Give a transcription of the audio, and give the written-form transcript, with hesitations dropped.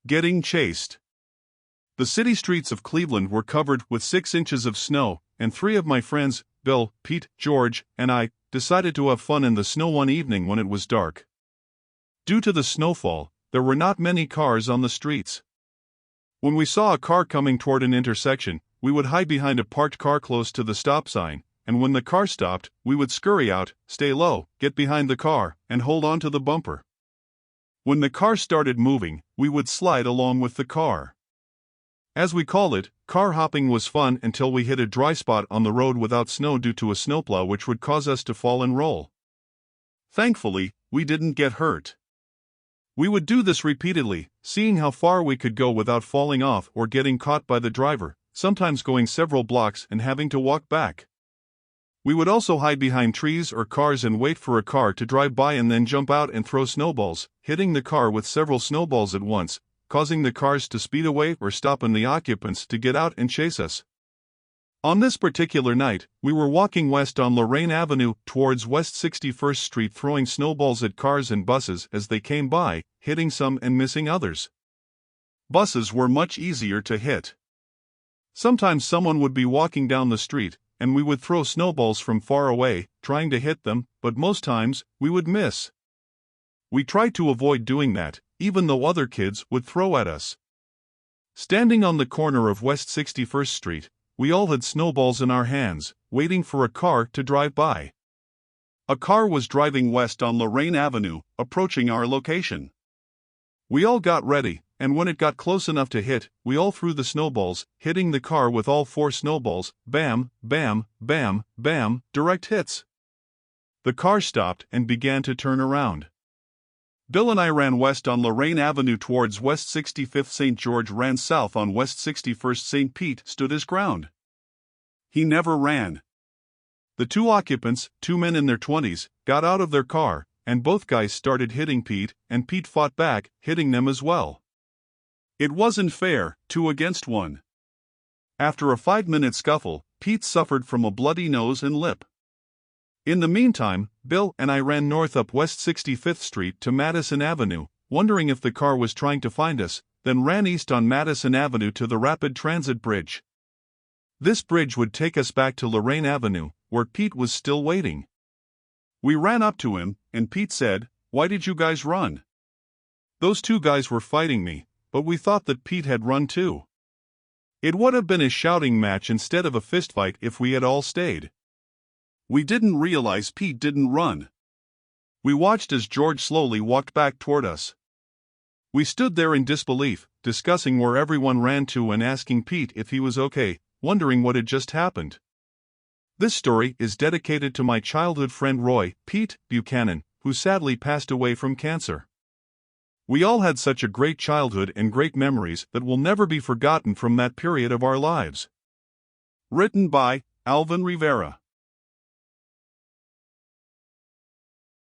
Getting chased. The city streets of Cleveland were covered with 6 inches of snow, and 3 of my friends, Bill, Pete, George, and I, decided to have fun in the snow one evening when it was dark. Due to the snowfall, there were not many cars on the streets. When we saw a car coming toward an intersection, we would hide behind a parked car close to the stop sign, and when the car stopped, we would scurry out, stay low, get behind the car, and hold on to the bumper. When the car started moving, we would slide along with the car. As we called it, car hopping was fun until we hit a dry spot on the road without snow due to a snowplow which would cause us to fall and roll. Thankfully, we didn't get hurt. We would do this repeatedly, seeing how far we could go without falling off or getting caught by the driver, sometimes going several blocks and having to walk back. We would also hide behind trees or cars and wait for a car to drive by and then jump out and throw snowballs, hitting the car with several snowballs at once, causing the cars to speed away or stopping the occupants to get out and chase us. On this particular night, we were walking west on Lorraine Avenue towards West 61st Street throwing snowballs at cars and buses as they came by, hitting some and missing others. Buses were much easier to hit. Sometimes someone would be walking down the street, and we would throw snowballs from far away, trying to hit them, but most times, we would miss. We tried to avoid doing that, even though other kids would throw at us. Standing on the corner of West 61st Street, we all had snowballs in our hands, waiting for a car to drive by. A car was driving west on Lorraine Avenue, approaching our location. We all got ready, and when it got close enough to hit, we all threw the snowballs, hitting the car with all 4 snowballs, bam, bam, bam, bam, direct hits. The car stopped and began to turn around. Bill and I ran west on Lorraine Avenue towards West 65th. St. George ran south on West 61st. St. Pete stood his ground. He never ran. The 2 occupants, 2 men in their 20s, got out of their car, and both guys started hitting Pete, and Pete fought back, hitting them as well. It wasn't fair, 2 against 1. After a 5-minute scuffle, Pete suffered from a bloody nose and lip. In the meantime, Bill and I ran north up West 65th Street to Madison Avenue, wondering if the car was trying to find us, then ran east on Madison Avenue to the Rapid Transit Bridge. This bridge would take us back to Lorraine Avenue, where Pete was still waiting. We ran up to him, and Pete said, "Why did you guys run?" "Those 2 guys were fighting me, but we thought that Pete had run too." It would have been a shouting match instead of a fistfight if we had all stayed. We didn't realize Pete didn't run. We watched as George slowly walked back toward us. We stood there in disbelief, discussing where everyone ran to and asking Pete if he was okay, wondering what had just happened. This story is dedicated to my childhood friend Roy, Pete Buchanan, who sadly passed away from cancer. We all had such a great childhood and great memories that will never be forgotten from that period of our lives. Written by Alvin Rivera.